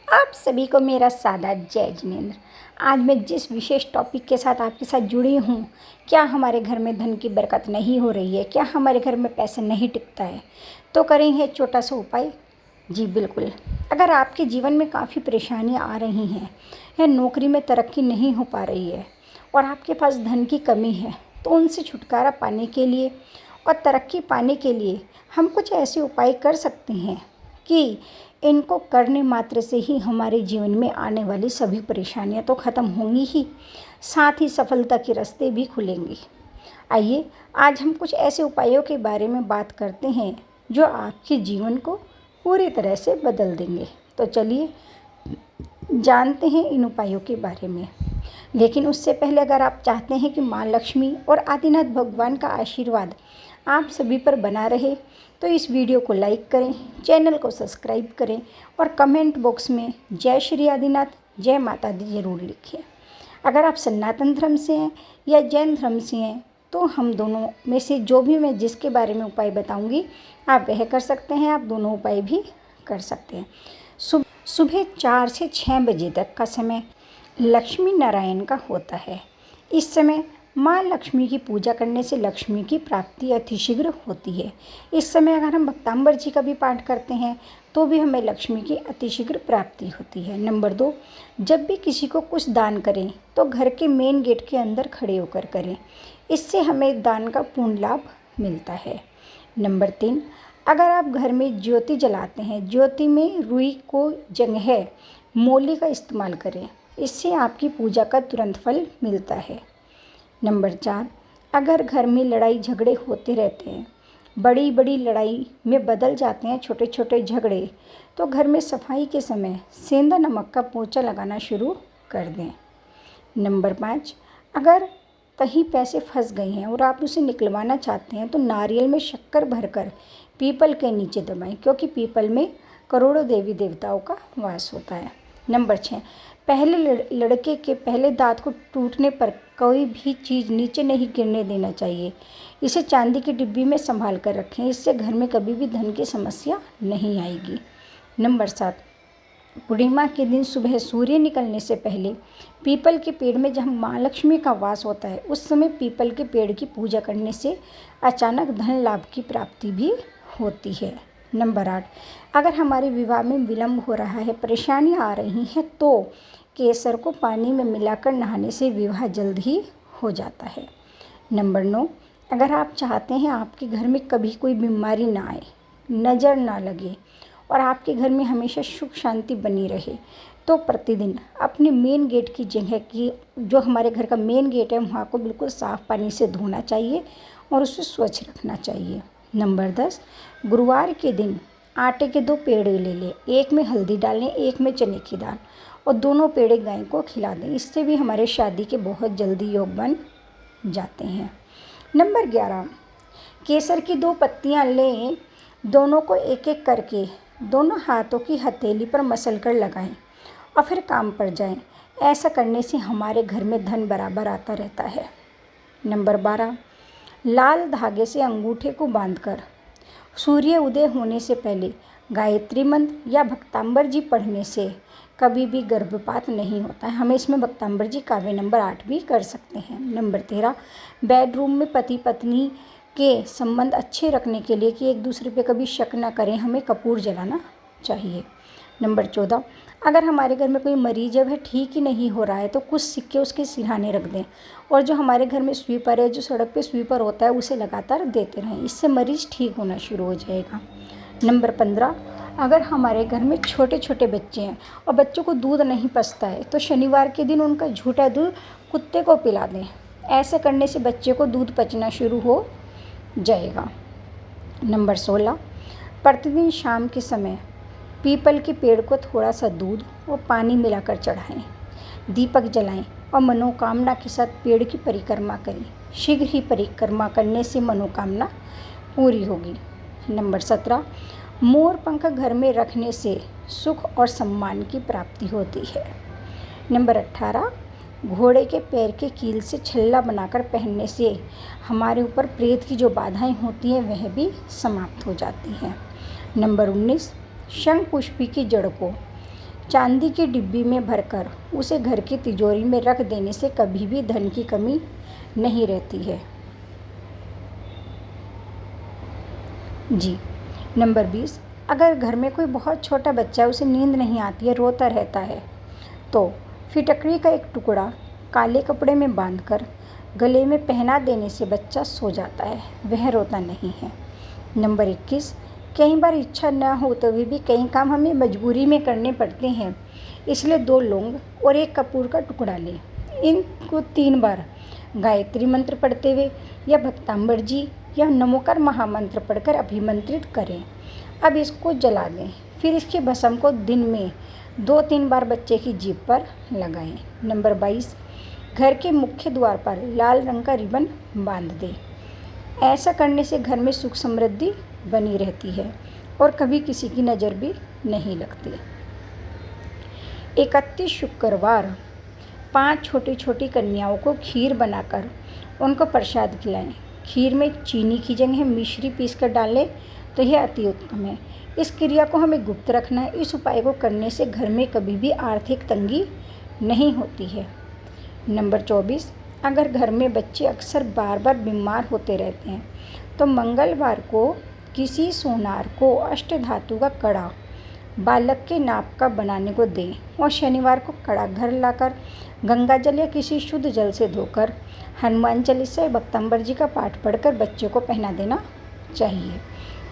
आप सभी को मेरा सादा जय जिनेंद्र। आज मैं जिस विशेष टॉपिक के साथ आपके साथ जुड़ी हूँ, क्या हमारे घर में धन की बरकत नहीं हो रही है, क्या हमारे घर में पैसा नहीं टिकता है, तो करेंगे एक छोटा सा उपाय। जी बिल्कुल। अगर आपके जीवन में काफ़ी परेशानियाँ आ रही हैं या नौकरी में तरक्की नहीं हो पा रही है और आपके पास धन की कमी है, तो उनसे छुटकारा पाने के लिए और तरक्की पाने के लिए हम कुछ ऐसे उपाय कर सकते हैं कि इनको करने मात्र से ही हमारे जीवन में आने वाली सभी परेशानियां तो ख़त्म होंगी ही, साथ ही सफलता के रास्ते भी खुलेंगे। आइए आज हम कुछ ऐसे उपायों के बारे में बात करते हैं जो आपके जीवन को पूरी तरह से बदल देंगे। तो चलिए जानते हैं इन उपायों के बारे में। लेकिन उससे पहले अगर आप चाहते हैं कि माँ लक्ष्मी और आदिनाथ भगवान का आशीर्वाद आप सभी पर बना रहे, तो इस वीडियो को लाइक करें, चैनल को सब्सक्राइब करें और कमेंट बॉक्स में जय श्री आदिनाथ, जय माता दी ज़रूर लिखें। अगर आप सनातन धर्म से हैं या जैन धर्म से हैं, तो हम दोनों में से जो भी मैं जिसके बारे में उपाय बताऊंगी आप वह कर सकते हैं, आप दोनों उपाय भी कर सकते हैं। सुबह 4 से 6 बजे तक का समय लक्ष्मी नारायण का होता है। इस समय माँ लक्ष्मी की पूजा करने से लक्ष्मी की प्राप्ति अतिशीघ्र होती है। इस समय अगर हम भक्तांबर जी का भी पाठ करते हैं तो भी हमें लक्ष्मी की अतिशीघ्र प्राप्ति होती है। नंबर 2, जब भी किसी को कुछ दान करें तो घर के मेन गेट के अंदर खड़े होकर करें, इससे हमें दान का पूर्ण लाभ मिलता है। नंबर 3, अगर आप घर में ज्योति जलाते हैं, ज्योति में रुई को जगह मोली का इस्तेमाल करें, इससे आपकी पूजा का तुरंत फल मिलता है। नंबर 4, अगर घर में लड़ाई झगड़े होते रहते हैं, बड़ी बड़ी लड़ाई में बदल जाते हैं छोटे छोटे झगड़े, तो घर में सफाई के समय सेंधा नमक का पोंछा लगाना शुरू कर दें। नंबर 5, अगर कहीं पैसे फंस गए हैं और आप उसे निकलवाना चाहते हैं, तो नारियल में शक्कर भरकर पीपल के नीचे दबाएं, क्योंकि पीपल में करोड़ों देवी देवताओं का वास होता है। नंबर 6, पहले लड़के के पहले दांत को टूटने पर कोई भी चीज़ नीचे नहीं गिरने देना चाहिए। इसे चांदी की डिब्बी में संभाल कर रखें, इससे घर में कभी भी धन की समस्या नहीं आएगी। नंबर 7, पूर्णिमा के दिन सुबह सूर्य निकलने से पहले पीपल के पेड़ में जहाँ माँ लक्ष्मी का वास होता है, उस समय पीपल के पेड़ की पूजा करने से अचानक धन लाभ की प्राप्ति भी होती है। नंबर 8, अगर हमारे विवाह में विलंब हो रहा है, परेशानियाँ आ रही हैं, तो केसर को पानी में मिलाकर नहाने से विवाह जल्द ही हो जाता है। नंबर 9, अगर आप चाहते हैं आपके घर में कभी कोई बीमारी ना आए, नज़र ना लगे और आपके घर में हमेशा सुख शांति बनी रहे, तो प्रतिदिन अपने मेन गेट की जगह की जो हमारे घर का मेन गेट है, वहाँ को बिल्कुल साफ़ पानी से धोना चाहिए और उसे स्वच्छ रखना चाहिए। नंबर 10, गुरुवार के दिन आटे के 2 पेड़े ले लें, एक में हल्दी डालें, एक में चने की दाल, और दोनों पेड़े गाय को खिला दें। इससे भी हमारे शादी के बहुत जल्दी योग बन जाते हैं। नंबर 11, केसर की 2 पत्तियां लें, दोनों को एक एक करके दोनों हाथों की हथेली पर मसल कर लगाएं और फिर काम पर जाएं। ऐसा करने से हमारे घर में धन बराबर आता रहता है। नंबर 12, लाल धागे से अंगूठे को बांधकर सूर्य उदय होने से पहले गायत्री मंत्र या भक्तांबर जी पढ़ने से कभी भी गर्भपात नहीं होता है। हमें इसमें भक्तांबर जी काव्य नंबर 8 भी कर सकते हैं। नंबर 13, बेडरूम में पति पत्नी के संबंध अच्छे रखने के लिए कि एक दूसरे पे कभी शक ना करें, हमें कपूर जलाना चाहिए। नंबर 14, अगर हमारे घर में कोई मरीज है, वह ठीक ही नहीं हो रहा है, तो कुछ सिक्के उसके सिरहाने रख दें और जो हमारे घर में स्वीपर है, जो सड़क पे स्वीपर होता है, उसे लगातार देते रहें, इससे मरीज ठीक होना शुरू हो जाएगा। नंबर 15, अगर हमारे घर में छोटे छोटे बच्चे हैं और बच्चों को दूध नहीं पचता है, तो शनिवार के दिन उनका झूठा दूध कुत्ते को पिला दें। ऐसा करने से बच्चे को दूध पचना शुरू हो जाएगा। नंबर 16, प्रतिदिन शाम के समय पीपल के पेड़ को थोड़ा सा दूध और पानी मिलाकर चढ़ाएं, दीपक जलाएं और मनोकामना के साथ पेड़ की परिक्रमा करें। शीघ्र ही परिक्रमा करने से मनोकामना पूरी होगी। नंबर 17, मोर पंख घर में रखने से सुख और सम्मान की प्राप्ति होती है। नंबर 18, घोड़े के पैर के कील से छल्ला बनाकर पहनने से हमारे ऊपर प्रेत की जो बाधाएं होती हैं वह भी समाप्त हो जाती हैं। नंबर 19, शंख पुष्पी की जड़ को चांदी की डिब्बी में भरकर उसे घर की तिजोरी में रख देने से कभी भी धन की कमी नहीं रहती है। जी। नंबर 20, अगर घर में कोई बहुत छोटा बच्चा है, उसे नींद नहीं आती है, रोता रहता है, तो फिटकरी का एक टुकड़ा काले कपड़े में बांधकर गले में पहना देने से बच्चा सो जाता है, वह रोता नहीं है। नंबर 21, कई बार इच्छा न होते हुए भी कई काम हमें मजबूरी में करने पड़ते हैं, इसलिए 2 लौंग और 1 कपूर का टुकड़ा लें। इनको 3 बार गायत्री मंत्र पढ़ते हुए या भक्तांबर जी या नमोकार महामंत्र पढ़कर अभिमंत्रित करें। अब इसको जला दें, फिर इसके भस्म को दिन में 2-3 बार बच्चे की जीभ पर लगाएं। नंबर 22, घर के मुख्य द्वार पर लाल रंग का रिबन बांध दें। ऐसा करने से घर में सुख समृद्धि बनी रहती है और कभी किसी की नज़र भी नहीं लगती। 31 शुक्रवार 5 छोटी छोटी कन्याओं को खीर बनाकर उनको प्रसाद खिलाएं। खीर में चीनी की जगह मिश्री पीस कर डालें तो यह अति उत्तम है। इस क्रिया को हमें गुप्त रखना है। इस उपाय को करने से घर में कभी भी आर्थिक तंगी नहीं होती है। नंबर 24, अगर घर में बच्चे अक्सर बार बार बीमार होते रहते हैं तो मंगलवार को किसी सोनार को अष्टधातु का कड़ा बालक के नाप का बनाने को दें और शनिवार को कड़ा घर लाकर गंगा जल या किसी शुद्ध जल से धोकर हनुमान चालीसा या भक्तांबर जी का पाठ पढ़कर बच्चे को पहना देना चाहिए।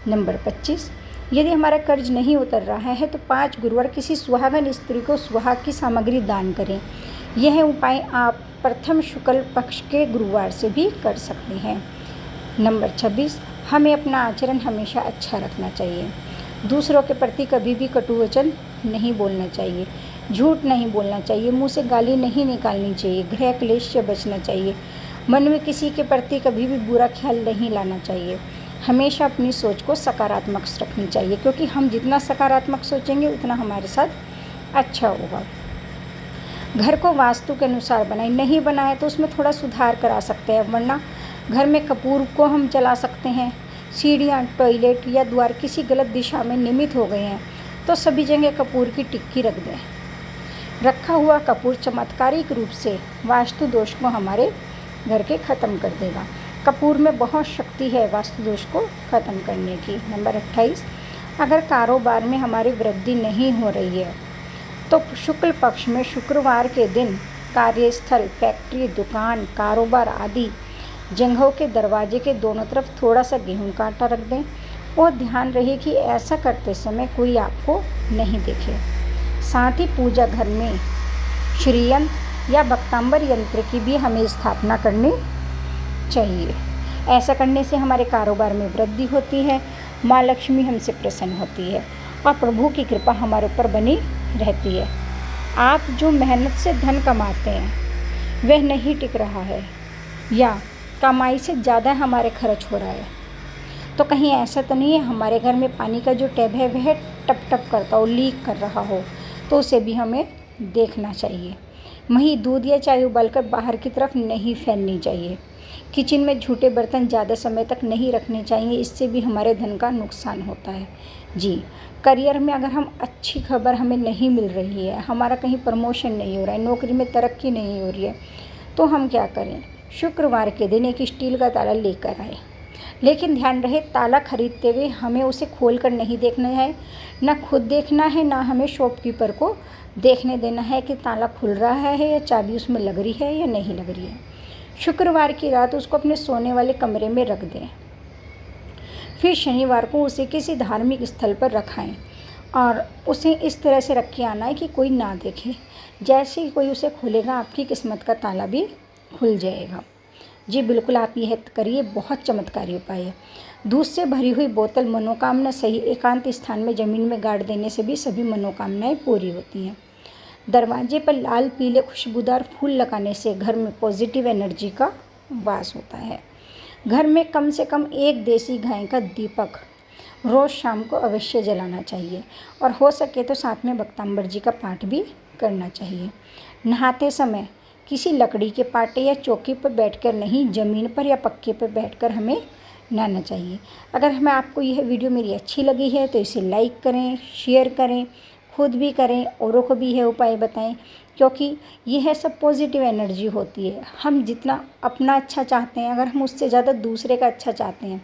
नंबर 25, यदि हमारा कर्ज नहीं उतर रहा है तो 5 गुरुवार किसी सुहागन स्त्री को सुहाग की सामग्री दान करें। यह उपाय आप प्रथम शुक्ल पक्ष के गुरुवार से भी कर सकते हैं। नंबर 26, हमें अपना आचरण हमेशा अच्छा रखना चाहिए। दूसरों के प्रति कभी भी कटु वचन नहीं बोलना चाहिए, झूठ नहीं बोलना चाहिए, मुंह से गाली नहीं निकालनी चाहिए, गृह क्लेश से बचना चाहिए, मन में किसी के प्रति कभी भी बुरा ख्याल नहीं लाना चाहिए। हमेशा अपनी सोच को सकारात्मक रखनी चाहिए, क्योंकि हम जितना सकारात्मक सोचेंगे उतना हमारे साथ अच्छा होगा। घर को वास्तु के अनुसार बनाए, नहीं बनाए तो उसमें थोड़ा सुधार करा सकते हैं, वरना घर में कपूर को हम जला सकते हैं। सीढ़ियाँ, टॉयलेट या द्वार किसी गलत दिशा में निमित हो गए हैं तो सभी जगह कपूर की टिक्की रख दें। रखा हुआ कपूर चमत्कारिक रूप से वास्तु दोष को हमारे घर के ख़त्म कर देगा। कपूर में बहुत शक्ति है वास्तु दोष को ख़त्म करने की। नंबर 28, अगर कारोबार में हमारी वृद्धि नहीं हो रही है तो शुक्ल पक्ष में शुक्रवार के दिन कार्यस्थल, फैक्ट्री, दुकान, कारोबार आदि जगहों के दरवाजे के दोनों तरफ थोड़ा सा गेहूं का आटा रख दें और ध्यान रहे कि ऐसा करते समय कोई आपको नहीं देखे। साथ ही पूजा घर में श्रीयंत्र या भक्तांबर यंत्र की भी हमें स्थापना करनी चाहिए। ऐसा करने से हमारे कारोबार में वृद्धि होती है, माँ लक्ष्मी हमसे प्रसन्न होती है और प्रभु की कृपा हमारे ऊपर बनी रहती है। आप जो मेहनत से धन कमाते हैं वह नहीं टिक रहा है या कमाई से ज़्यादा हमारे खर्च हो रहा है, तो कहीं ऐसा तो नहीं है हमारे घर में पानी का जो टैप है वह टप टप करता हो, लीक कर रहा हो, तो उसे भी हमें देखना चाहिए। वहीं दूध या चाय उबालकर बाहर की तरफ नहीं फैलनी चाहिए। किचन में झूठे बर्तन ज़्यादा समय तक नहीं रखने चाहिए, इससे भी हमारे धन का नुकसान होता है। जी, करियर में अगर हम अच्छी खबर हमें नहीं मिल रही है, हमारा कहीं प्रमोशन नहीं हो रहा है, नौकरी में तरक्की नहीं हो रही है, तो हम क्या करें? शुक्रवार के दिन एक स्टील का ताला लेकर आए, लेकिन ध्यान रहे ताला खरीदते हुए हमें उसे खोल कर नहीं देखना है, ना खुद देखना है, ना हमें शॉपकीपर को देखने देना है कि ताला खुल रहा है या चाबी उसमें लग रही है या नहीं लग रही है। शुक्रवार की रात उसको अपने सोने वाले कमरे में रख दें, फिर शनिवार को उसे किसी धार्मिक स्थल पर रखाएं और उसे इस तरह से रख के आना है कि कोई ना देखे। जैसे ही कोई उसे खोलेगा आपकी किस्मत का ताला भी खुल जाएगा। जी बिल्कुल, आप यह करिए, बहुत चमत्कारी उपाय है। दूध से भरी हुई बोतल मनोकामना सही एकांत स्थान में ज़मीन में गाड़ देने से भी सभी मनोकामनाएं पूरी होती हैं। दरवाजे पर लाल पीले खुशबूदार फूल लगाने से घर में पॉजिटिव एनर्जी का वास होता है। घर में कम से कम एक देसी गाय का दीपक रोज़ शाम को अवश्य जलाना चाहिए और हो सके तो साथ में भक्तांबर जी का पाठ भी करना चाहिए। नहाते समय किसी लकड़ी के पाटे या चौकी पर बैठकर नहीं, ज़मीन पर या पक्के पर बैठकर हमें नहाना चाहिए। अगर हमें आपको यह वीडियो मेरी अच्छी लगी है तो इसे लाइक करें, शेयर करें। खुद भी करें, औरों को भी यह उपाय बताएं, क्योंकि यह सब पॉजिटिव एनर्जी होती है। हम जितना अपना अच्छा चाहते हैं, अगर हम उससे ज़्यादा दूसरे का अच्छा चाहते हैं,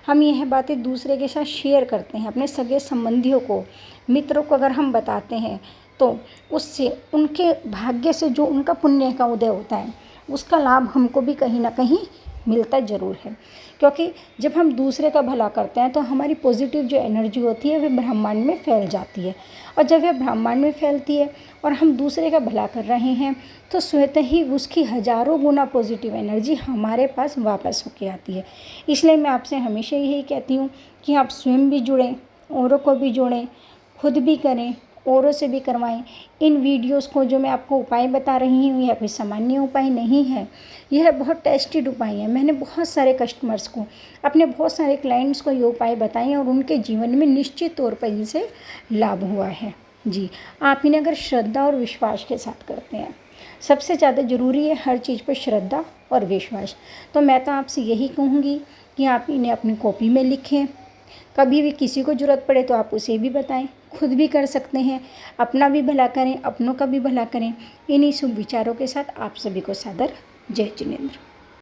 हम यह बातें दूसरे के साथ शेयर करते हैं, अपने सगे संबंधियों को, मित्रों को अगर हम बताते हैं, तो उससे उनके भाग्य से जो उनका पुण्य का उदय होता है, उसका लाभ हमको भी कहीं ना कहीं मिलता ज़रूर है। क्योंकि जब हम दूसरे का भला करते हैं तो हमारी पॉजिटिव जो एनर्जी होती है वह ब्रह्मांड में फैल जाती है, और जब वह ब्रह्मांड में फैलती है और हम दूसरे का भला कर रहे हैं तो स्वतः ही उसकी हज़ारों गुना पॉजिटिव एनर्जी हमारे पास वापस होके आती है। इसलिए मैं आपसे हमेशा यही कहती हूँ कि आप स्वयं भी जुड़ें, औरों को भी जोड़ें, खुद भी करें, औरों से भी करवाएं। इन वीडियोस को जो मैं आपको उपाय बता रही हूँ यह कोई सामान्य उपाय नहीं है, यह बहुत टेस्टेड उपाय है। मैंने बहुत सारे कस्टमर्स को, अपने बहुत सारे क्लाइंट्स को ये उपाय बताए और उनके जीवन में निश्चित तौर पर इनसे लाभ हुआ है। जी, आप इन्हें अगर श्रद्धा और विश्वास के साथ करते हैं, सबसे ज़्यादा ज़रूरी है हर चीज़ पर श्रद्धा और विश्वास। तो मैं तो आपसे यही कहूँगी कि आप इन्हें अपनी कॉपी में लिखें, कभी भी किसी को ज़रूरत पड़े तो आप उसे भी बताएं, खुद भी कर सकते हैं, अपना भी भला करें, अपनों का भी भला करें। इन्हीं शुभ विचारों के साथ आप सभी को सादर जय जिनेंद्र।